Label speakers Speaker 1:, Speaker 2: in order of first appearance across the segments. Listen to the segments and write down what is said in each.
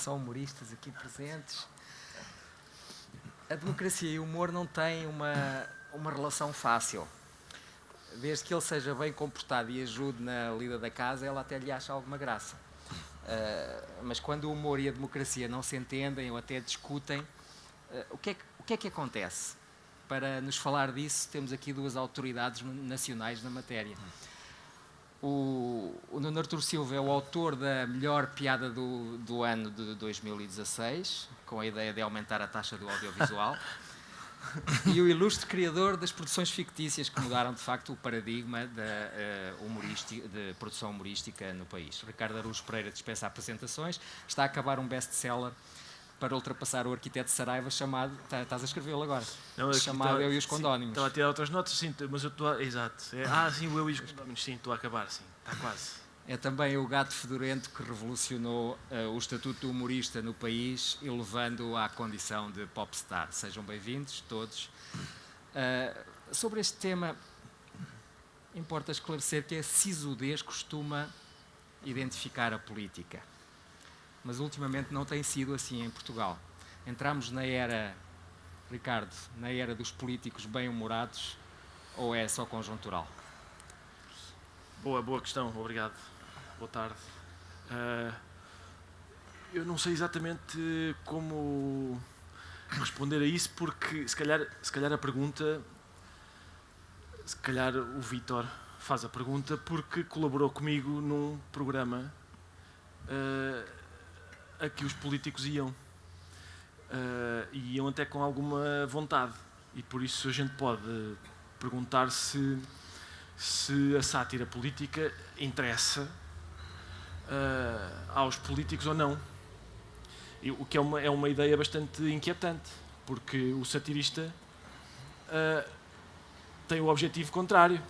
Speaker 1: só humoristas aqui presentes. A democracia e o humor não têm uma relação fácil. Desde que ele seja bem comportado e ajude na lida da casa, ela até lhe acha alguma graça. Mas quando o humor e a democracia não se entendem ou até discutem, o que é que acontece? Para nos falar disso, temos aqui duas autoridades nacionais na matéria. O Nuno Artur Silva é o autor da melhor piada do ano de 2016, com a ideia de aumentar a taxa do audiovisual, e o ilustre criador das produções fictícias que mudaram, de facto, o paradigma de produção humorística no país. Ricardo Araújo Pereira dispensa apresentações, está a acabar um best-seller para ultrapassar o Arquiteto de Saraiva, chamado... Estás a escrevê-lo agora?
Speaker 2: Não,
Speaker 1: chamado Eu e os Condónimos.
Speaker 2: Estava a tirar outras notas, sim, mas eu estou... Exato. Sim, o Eu e os Condóminios, sim, estou a acabar, sim. Está quase.
Speaker 1: É também o gato fedorento que revolucionou o estatuto do humorista no país, elevando-o à condição de popstar. Sejam bem-vindos, todos. Sobre este tema, importa esclarecer que a sisudez costuma identificar a política. Mas ultimamente não tem sido assim em Portugal. Entramos na era, Ricardo, na era dos políticos bem-humorados, ou é só conjuntural?
Speaker 2: Boa questão, obrigado. Boa tarde. Eu não sei exatamente como responder a isso, porque se calhar a pergunta, se calhar o Vítor faz a pergunta porque colaborou comigo num programa a que os políticos iam. E iam até com alguma vontade. E por isso a gente pode perguntar se a sátira política interessa aos políticos ou não. O que é uma ideia bastante inquietante, porque o satirista tem o objetivo contrário.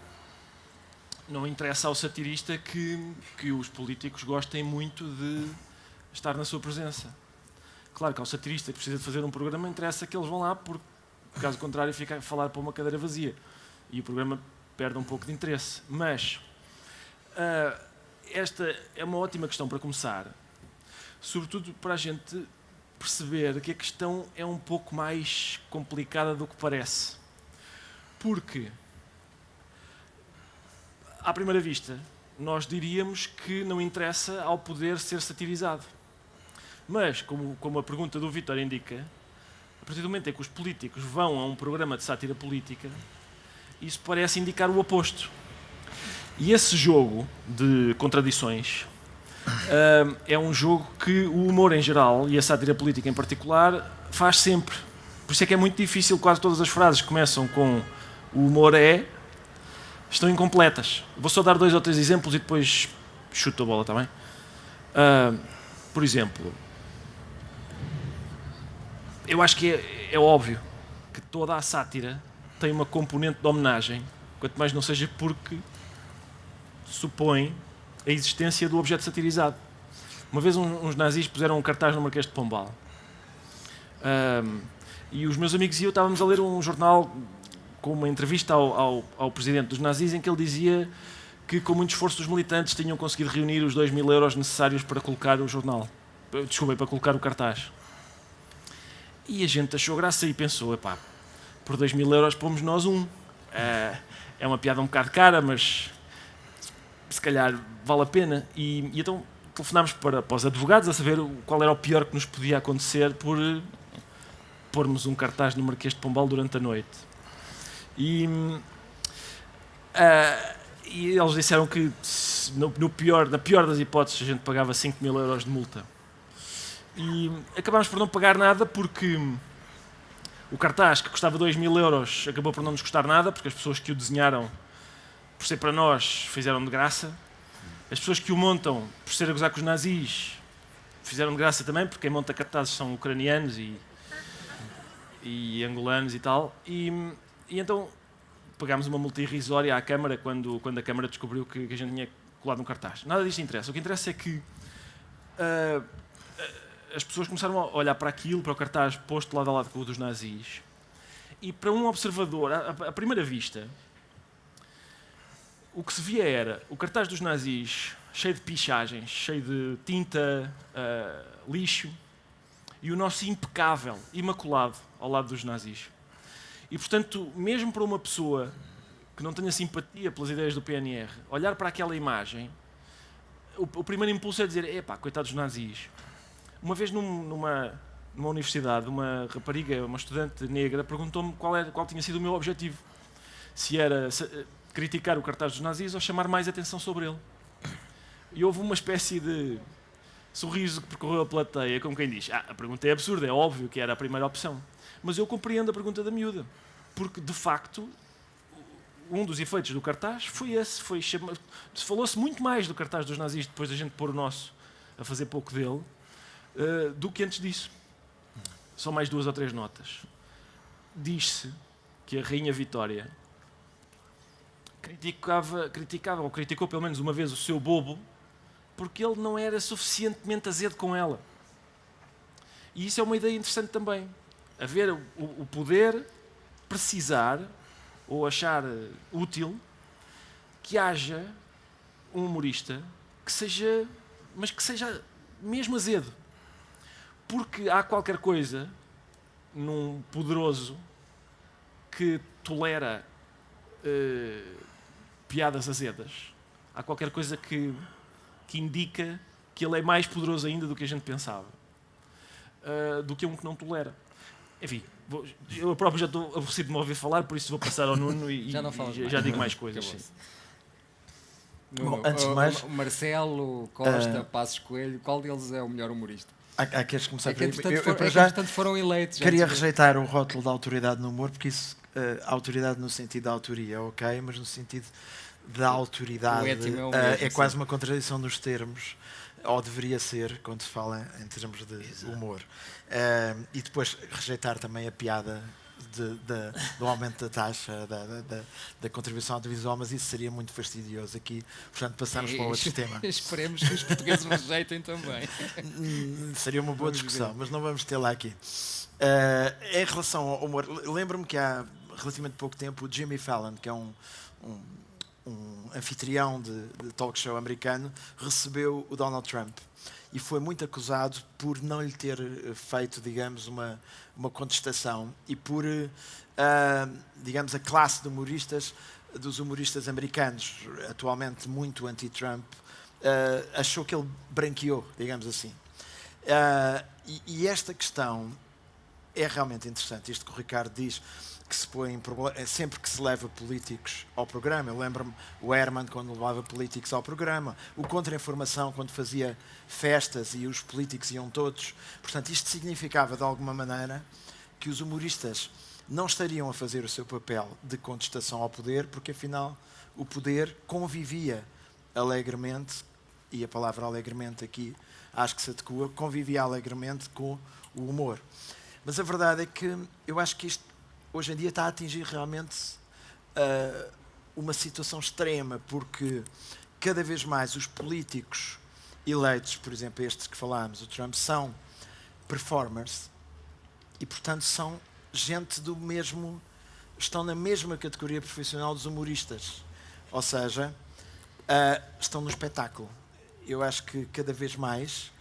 Speaker 2: Não interessa ao satirista que os políticos gostem muito de estar na sua presença. Claro que ao satirista que precisa de fazer um programa interessa que eles vão lá, porque caso contrário fica a falar para uma cadeira vazia e o programa perde um pouco de interesse. Mas esta é uma ótima questão para começar, sobretudo para a gente perceber que a questão é um pouco mais complicada do que parece. Porque, à primeira vista, nós diríamos que não interessa ao poder ser satirizado. Mas, como a pergunta do Vítor indica, a partir do momento em que os políticos vão a um programa de sátira política, isso parece indicar o oposto. E esse jogo de contradições é um jogo que o humor em geral, e a sátira política em particular, faz sempre. Por isso é que é muito difícil, quase todas as frases que começam com o humor estão incompletas. Vou só dar 2 ou 3 exemplos e depois chuto a bola, está bem? Por exemplo, eu acho que é óbvio que toda a sátira tem uma componente de homenagem, quanto mais não seja porque supõe a existência do objeto satirizado. Uma vez uns nazis puseram um cartaz no Marquês de Pombal. E os meus amigos e eu estávamos a ler um jornal com uma entrevista ao presidente dos nazis, em que ele dizia que com muito esforço os militantes tinham conseguido reunir os 2.000 euros necessários para colocar o jornal. Desculpem, para colocar o cartaz. E a gente achou graça e pensou, epá, por 2.000 euros pomos nós um. É uma piada um bocado cara, mas se calhar vale a pena. E então telefonámos para os advogados a saber qual era o pior que nos podia acontecer por pormos um cartaz no Marquês de Pombal durante a noite. E eles disseram que na pior das hipóteses a gente pagava 5.000 euros de multa. E acabámos por não pagar nada porque o cartaz, que custava 2.000 euros, acabou por não nos custar nada, porque as pessoas que o desenharam, por ser para nós, fizeram de graça. As pessoas que o montam, por ser a gozar com os nazis, fizeram de graça também, porque quem monta cartazes são ucranianos e angolanos e tal. E então pagámos uma multa irrisória à Câmara quando a Câmara descobriu que a gente tinha colado um cartaz. Nada disto interessa. O que interessa é que as pessoas começaram a olhar para aquilo, para o cartaz posto lado a lado com o dos nazis, e para um observador, à primeira vista, o que se via era o cartaz dos nazis cheio de pichagens, cheio de tinta, lixo, e o nosso impecável, imaculado, ao lado dos nazis. E, portanto, mesmo para uma pessoa que não tenha simpatia pelas ideias do PNR, olhar para aquela imagem, o primeiro impulso é dizer, epá, coitados dos nazis. Uma vez numa universidade, uma rapariga, uma estudante negra, perguntou-me qual tinha sido o meu objetivo. Se era criticar o cartaz dos nazis ou chamar mais atenção sobre ele. E houve uma espécie de sorriso que percorreu a plateia, como quem diz, a pergunta é absurda, é óbvio que era a primeira opção. Mas eu compreendo a pergunta da miúda, porque, de facto, um dos efeitos do cartaz foi esse. Falou-se muito mais do cartaz dos nazis depois da gente pôr o nosso a fazer pouco dele, do que antes disso. Só mais 2 ou 3 notas. Diz-se que a Rainha Vitória criticava, ou criticou pelo menos uma vez o seu bobo, porque ele não era suficientemente azedo com ela. E isso é uma ideia interessante também. Haver o poder precisar ou achar útil que haja um humorista que seja mesmo azedo. Porque há qualquer coisa num poderoso que tolera piadas azedas. Há qualquer coisa que indica que ele é mais poderoso ainda do que a gente pensava. Do que um que não tolera. Enfim, eu próprio já estou aborrecido de me ouvir falar, por isso vou passar ao Nuno e já digo mais coisas.
Speaker 1: Nuno, antes de mais, Marcelo, Costa, Passos Coelho, qual deles é o melhor humorista?
Speaker 3: Queres começar por aí?
Speaker 1: Portanto, foram eleitos.
Speaker 3: Queria rejeitar o rótulo da autoridade no humor, porque isso, autoridade no sentido da autoria, ok, mas no sentido da autoridade é quase uma contradição nos termos, ou deveria ser, quando se fala em termos de humor. E depois rejeitar também a piada do aumento da taxa da contribuição audiovisual, mas isso seria muito fastidioso aqui, portanto passamos para outro tema.
Speaker 1: Esperemos que os portugueses rejeitem também.
Speaker 3: Seria uma boa discussão, mas não vamos ter lá aqui. Em relação ao humor, lembro-me que há relativamente pouco tempo o Jimmy Fallon, que é um anfitrião de talk show americano, recebeu o Donald Trump e foi muito acusado por não lhe ter feito, digamos, uma contestação e por, digamos, a classe dos humoristas americanos, atualmente muito anti-Trump, achou que ele branqueou, digamos assim. E esta questão é realmente interessante, isto que o Ricardo diz, que se põe sempre que se leva políticos ao programa. Eu lembro-me o Herman quando levava políticos ao programa, o Contra-Informação quando fazia festas e os políticos iam todos. Portanto, isto significava de alguma maneira que os humoristas não estariam a fazer o seu papel de contestação ao poder, porque afinal o poder convivia alegremente, e a palavra alegremente aqui acho que se adequa, convivia alegremente com o humor. Mas a verdade é que eu acho que isto hoje em dia está a atingir realmente uma situação extrema, porque cada vez mais os políticos eleitos, por exemplo, estes que falámos, o Trump, são performers e, portanto, são gente do mesmo, estão na mesma categoria profissional dos humoristas. Ou seja, estão no espetáculo. Eu acho que cada vez mais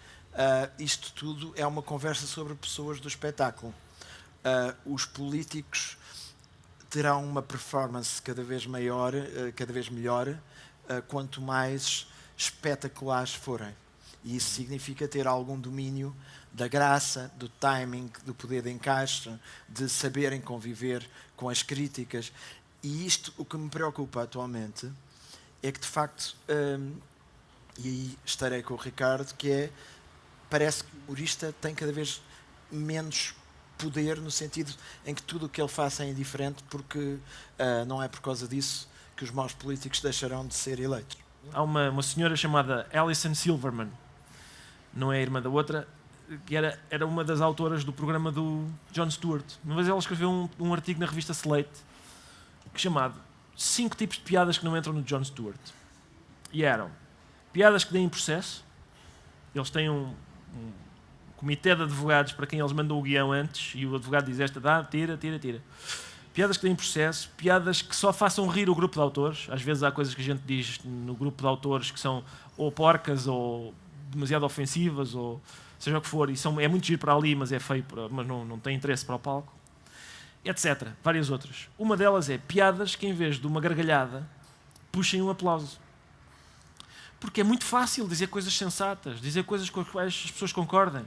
Speaker 3: isto tudo é uma conversa sobre pessoas do espetáculo. Os políticos terão uma performance cada vez maior, cada vez melhor, quanto mais espetaculares forem. E isso significa ter algum domínio da graça, do timing, do poder de encaixe, de saberem conviver com as críticas. E isto, o que me preocupa atualmente, é que de facto, e aí estarei com o Ricardo, parece que o humorista tem cada vez menos poder, no sentido em que tudo o que ele faça é indiferente, porque não é por causa disso que os maus políticos deixarão de ser eleitos.
Speaker 2: Há uma senhora chamada Alison Silverman, não é a irmã da outra, que era uma das autoras do programa do Jon Stewart. Uma vez ela escreveu um artigo na revista Slate, chamado 5 tipos de piadas que não entram no Jon Stewart. E eram piadas que deem processo. Eles têm um comitê de advogados para quem eles mandam o guião antes, e o advogado diz esta dá, tira. piadas que têm processo, piadas que só façam rir o grupo de autores. Às vezes há coisas que a gente diz no grupo de autores que são ou porcas ou demasiado ofensivas ou seja o que for, e é muito giro para ali, mas é feio, mas não tem interesse para o palco, etc. Várias outras. Uma delas é piadas que, em vez de uma gargalhada, puxem um aplauso. Porque é muito fácil dizer coisas sensatas, dizer coisas com as quais as pessoas concordem.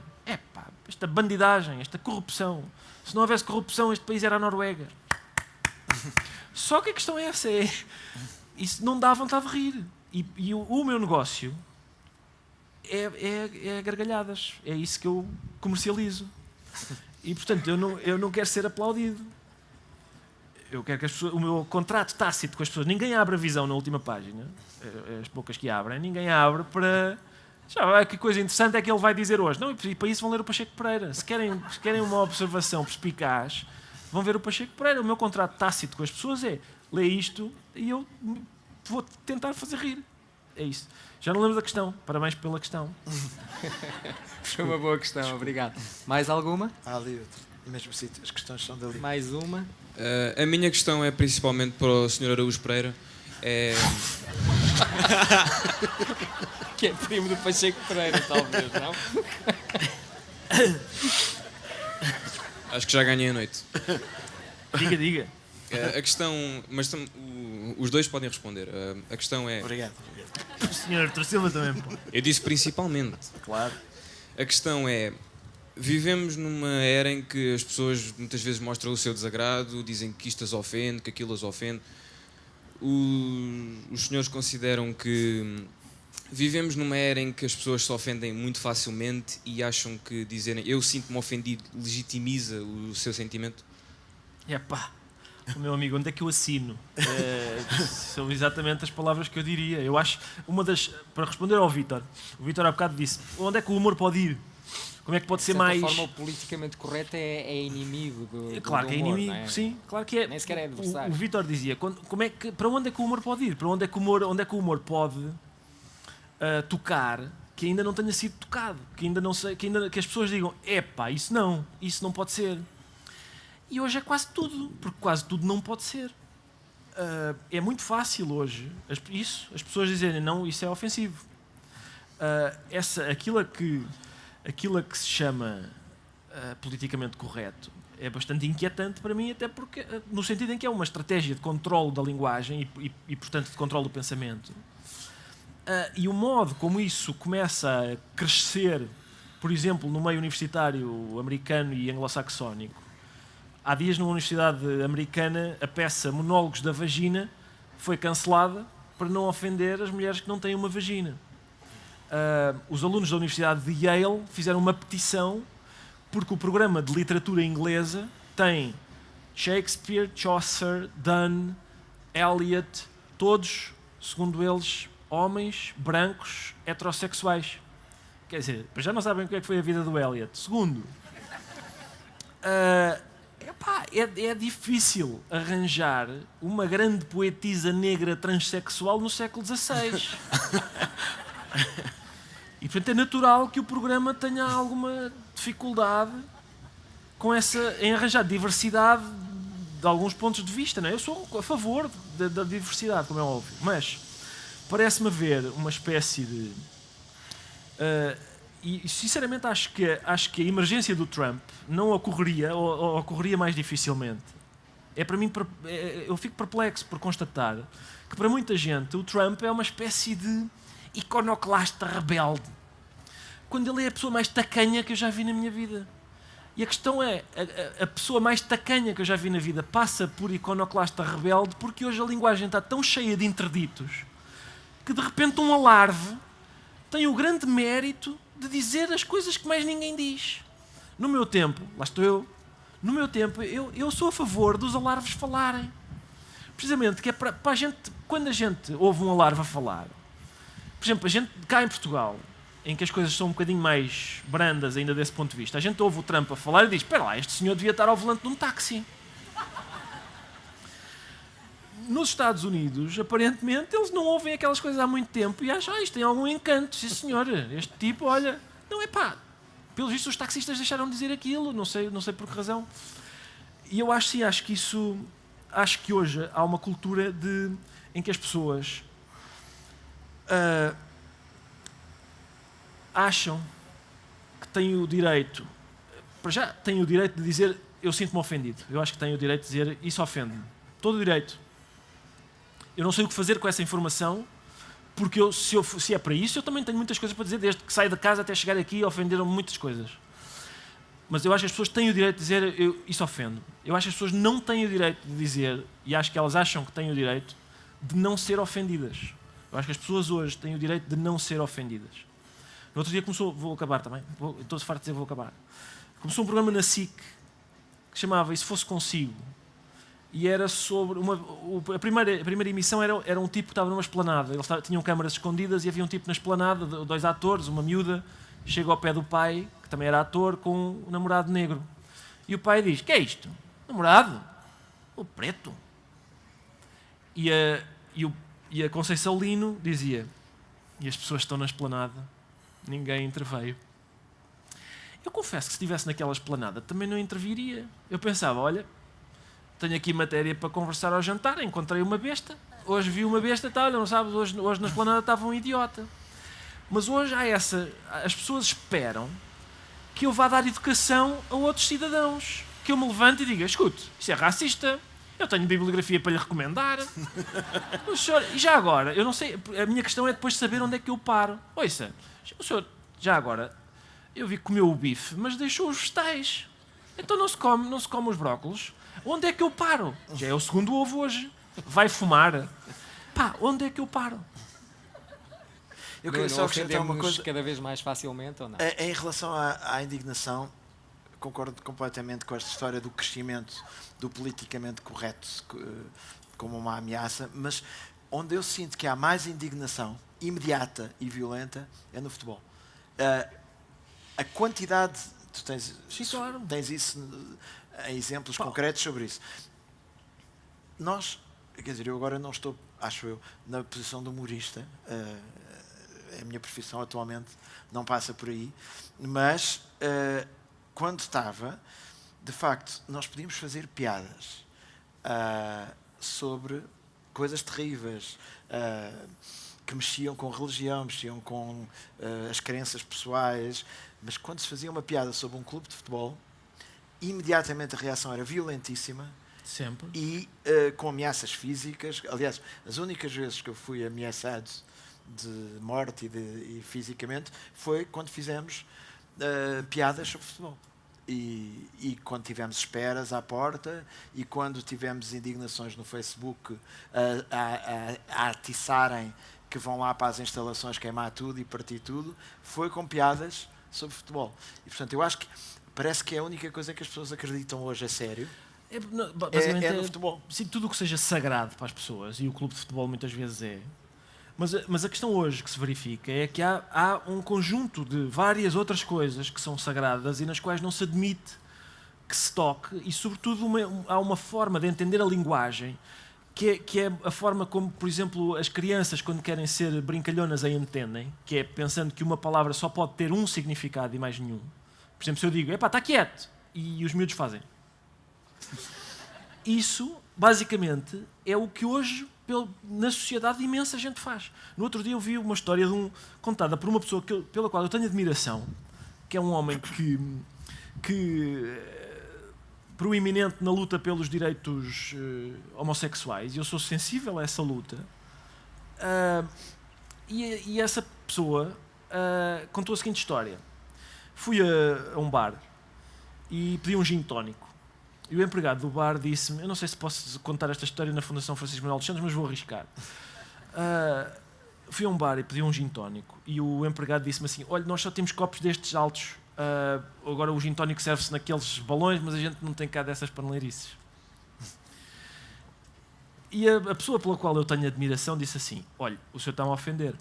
Speaker 2: Esta bandidagem, esta corrupção. Se não houvesse corrupção, este país era a Noruega. Só que a questão é essa, isso não dá vontade de rir. E o meu negócio é gargalhadas. É isso que eu comercializo. E, portanto, eu não quero ser aplaudido. Eu quero que as pessoas, o meu contrato tácito com as pessoas, ninguém abre a visão na última página, as poucas que abrem, ninguém abre para... que coisa interessante é que ele vai dizer hoje. Não, e para isso vão ler o Pacheco Pereira. Se querem uma observação perspicaz, vão ver o Pacheco Pereira. O meu contrato tácito com as pessoas é lê isto e eu vou tentar fazer rir. É isso. Já não lembro da questão. Parabéns pela questão.
Speaker 1: Foi uma boa questão, obrigado. Mais alguma?
Speaker 3: Há ali outra. No mesmo sítio, as questões são dali.
Speaker 1: Mais uma?
Speaker 4: A minha questão é principalmente para o Sr. Araújo Pereira.
Speaker 1: Que é primo do Pacheco Pereira, talvez, não?
Speaker 4: Acho que já ganhei a noite.
Speaker 2: Diga.
Speaker 4: A questão... Mas os dois podem responder. A questão é...
Speaker 3: Obrigado.
Speaker 2: O Sr. Artur Silva também pode.
Speaker 4: Eu disse principalmente.
Speaker 2: Claro.
Speaker 4: A questão é... Vivemos numa era em que as pessoas muitas vezes mostram o seu desagrado, dizem que isto as ofende, que aquilo as ofende. Os senhores consideram que vivemos numa era em que as pessoas se ofendem muito facilmente e acham que dizerem eu sinto-me ofendido legitimiza o seu sentimento?
Speaker 2: O meu amigo, onde é que eu assino? São exatamente as palavras que eu diria. Eu acho, para responder ao Vítor, o Vítor há bocado disse, onde é que o humor pode ir? Como é que pode ser mais...
Speaker 1: De certa forma, o politicamente correto é inimigo do
Speaker 2: Claro que é
Speaker 1: humor,
Speaker 2: inimigo,
Speaker 1: não é?
Speaker 2: sim, claro que é.
Speaker 1: Nem sequer é adversário.
Speaker 2: O Vítor dizia, para onde é que o humor pode ir? Para onde é que o humor pode tocar que ainda não tenha sido tocado? Que ainda não sei, que as pessoas digam, isso não pode ser. E hoje é quase tudo, porque quase tudo não pode ser. É muito fácil hoje, as pessoas dizerem, não, isso é ofensivo. Aquilo a que se chama politicamente correto é bastante inquietante para mim, até porque, no sentido em que é uma estratégia de controle da linguagem e portanto, de controle do pensamento. E o modo como isso começa a crescer, por exemplo, no meio universitário americano e anglo-saxónico. Há dias, numa universidade americana, a peça Monólogos da Vagina foi cancelada para não ofender as mulheres que não têm uma vagina. Os alunos da Universidade de Yale fizeram uma petição porque o programa de literatura inglesa tem Shakespeare, Chaucer, Donne, Eliot, todos, segundo eles, homens, brancos, heterossexuais. Quer dizer, já não sabem o que é que foi a vida do Eliot. Segundo, é difícil arranjar uma grande poetisa negra transexual no século XVI. E, portanto, é natural que o programa tenha alguma dificuldade em arranjar diversidade de alguns pontos de vista. Não é? Eu sou a favor da diversidade, como é óbvio, mas parece-me haver uma espécie de... e, sinceramente, acho que a emergência do Trump não ocorreria, ou ocorreria mais dificilmente. Para mim, eu fico perplexo por constatar que, para muita gente, o Trump é uma espécie de iconoclasta rebelde, quando ele é a pessoa mais tacanha que eu já vi na minha vida. E a questão é, a pessoa mais tacanha que eu já vi na vida passa por iconoclasta rebelde porque hoje a linguagem está tão cheia de interditos que de repente um alarve tem o grande mérito de dizer as coisas que mais ninguém diz. No meu tempo, lá estou eu, eu sou a favor dos alarves falarem. Precisamente, que é para a gente, quando a gente ouve um alarve a falar, por exemplo, a gente cá em Portugal, em que as coisas são um bocadinho mais brandas ainda desse ponto de vista, a gente ouve o Trump a falar e diz, espera lá, este senhor devia estar ao volante de um táxi. Nos Estados Unidos, aparentemente, eles não ouvem aquelas coisas há muito tempo e acham, isto tem algum encanto, sim senhor, este tipo, olha, não é pá, pelos vistos os taxistas deixaram de dizer aquilo, não sei por que razão. E eu acho que hoje há uma cultura em que as pessoas acham que têm o direito, para já têm o direito de dizer eu sinto-me ofendido. Eu acho que têm o direito de dizer isso ofende-me. Todo o direito. Eu não sei o que fazer com essa informação, porque se é para isso, eu também tenho muitas coisas para dizer, desde que saio da casa até chegar aqui, ofenderam-me muitas coisas. Mas eu acho que as pessoas têm o direito de dizer isso ofende-me. Eu acho que as pessoas não têm o direito de dizer, e acho que elas acham que têm o direito de não ser ofendidas. Eu acho que as pessoas hoje têm o direito de não ser ofendidas. No outro dia vou acabar também, estou farto de dizer vou acabar. Começou um programa na SIC que chamava E Se Fosse Consigo. E era sobre a primeira emissão era um tipo que estava numa esplanada. Eles tinham câmaras escondidas e havia um tipo na esplanada, 2 atores, uma miúda, chega ao pé do pai, que também era ator, com um namorado negro. E o pai diz, que é isto? Namorado? O preto? E a Conceição Lino dizia, e as pessoas estão na esplanada, ninguém interveio. Eu confesso que se estivesse naquela esplanada também não interviria. Eu pensava, olha, tenho aqui matéria para conversar ao jantar, encontrei uma besta, hoje vi uma besta, olha, não sabes, hoje na esplanada estava um idiota. Mas hoje as pessoas esperam que eu vá dar educação a outros cidadãos, que eu me levante e diga, escute, isso é racista, eu tenho bibliografia para lhe recomendar. O senhor, e já agora, eu não sei, a minha questão é depois saber onde é que eu paro. Ouça, o senhor, já agora, eu vi que comeu o bife, mas deixou os vegetais. Então não se come os brócolos. Onde é que eu paro? Já é o segundo ovo hoje. Vai fumar. Pá, onde é que eu paro?
Speaker 3: Eu queria só acrescentar uma coisa.
Speaker 1: Cada vez mais facilmente ou não?
Speaker 3: Em relação à indignação, concordo completamente com esta história do crescimento do politicamente correto como uma ameaça, mas onde eu sinto que há mais indignação imediata e violenta é no futebol. A quantidade, tu tens isso em exemplos concretos sobre isso. Nós, quer dizer, eu agora não estou, acho eu, na posição de humorista, a minha profissão atualmente não passa por aí, mas quando estava, de facto, nós podíamos fazer piadas sobre coisas terríveis, que mexiam com religião, mexiam com as crenças pessoais, mas quando se fazia uma piada sobre um clube de futebol, imediatamente a reação era violentíssima.
Speaker 2: Sempre.
Speaker 3: E com ameaças físicas. Aliás, as únicas vezes que eu fui ameaçado de morte e fisicamente foi quando fizemos piadas sobre futebol. E quando tivemos esperas à porta e quando tivemos indignações no Facebook a atiçarem que vão lá para as instalações queimar tudo e partir tudo, foi com piadas sobre futebol. E, portanto, eu acho que parece que é a única coisa que as pessoas acreditam hoje a sério. É no futebol.
Speaker 2: Sim, tudo o que seja sagrado para as pessoas, e o clube de futebol muitas vezes é. Mas a questão hoje que se verifica é que há um conjunto de várias outras coisas que são sagradas e nas quais não se admite que se toque, e sobretudo há uma forma de entender a linguagem que é a forma como, por exemplo, as crianças, quando querem ser brincalhonas, a entendem, que é pensando que uma palavra só pode ter um significado e mais nenhum. Por exemplo, se eu digo, epá, está quieto, e os miúdos fazem. Isso, basicamente, é o que hoje, na sociedade, imensa gente faz. No outro dia eu vi uma história contada por uma pessoa pela qual eu tenho admiração, que é um homem que proeminente na luta pelos direitos homossexuais, e eu sou sensível a essa luta. E essa pessoa contou a seguinte história. Fui a um bar e pedi um gin tónico. E o empregado do bar disse-me, eu não sei se posso contar esta história na Fundação Francisco Manuel dos Santos, mas vou arriscar. Fui a um bar e pedi um gin tónico. E o empregado disse-me assim, olha, nós só temos copos destes altos. Agora o gin tónico serve-se naqueles balões, mas a gente não tem cá dessas paneleirices. E a pessoa pela qual eu tenho admiração disse assim, olha, o senhor está-me a ofender,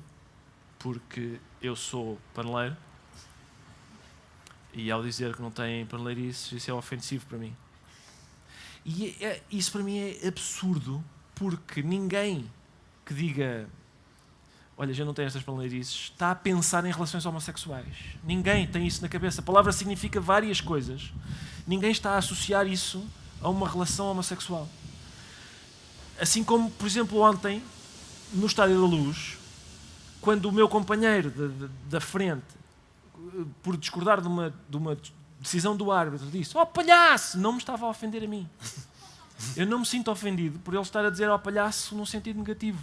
Speaker 2: porque eu sou paneleiro, e ao dizer que não tem paneleirices, isso é ofensivo para mim. E isso para mim é absurdo, porque ninguém que diga olha, já não tem estas paneleirices, está a pensar em relações homossexuais. Ninguém tem isso na cabeça. A palavra significa várias coisas. Ninguém está a associar isso a uma relação homossexual. Assim como, por exemplo, ontem, no Estádio da Luz, quando o meu companheiro da frente, por discordar de uma decisão do árbitro, disse: "Oh, palhaço!", não me estava a ofender a mim. Eu não me sinto ofendido por ele estar a dizer "oh, palhaço" num sentido negativo.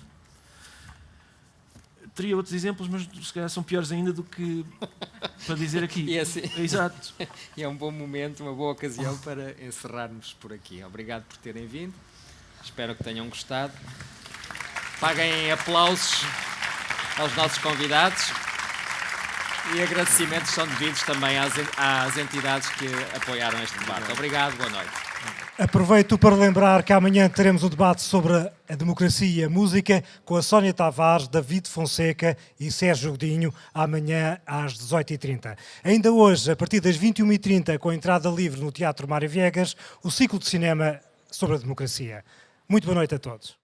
Speaker 2: Teria outros exemplos, mas se calhar são piores ainda do que para dizer aqui.
Speaker 1: E assim,
Speaker 2: Exato.
Speaker 1: é um bom momento, uma boa ocasião para encerrarmos por aqui. Obrigado por terem vindo. Espero que tenham gostado. Paguem aplausos aos nossos convidados e agradecimentos são devidos também às entidades que apoiaram este debate. Obrigado, boa noite.
Speaker 5: Aproveito para lembrar que amanhã teremos um debate sobre a democracia e a música com a Sónia Tavares, David Fonseca e Sérgio Godinho, amanhã às 18h30. Ainda hoje, a partir das 21h30, com a entrada livre no Teatro Mário Viegas, o ciclo de cinema sobre a democracia. Muito boa noite a todos.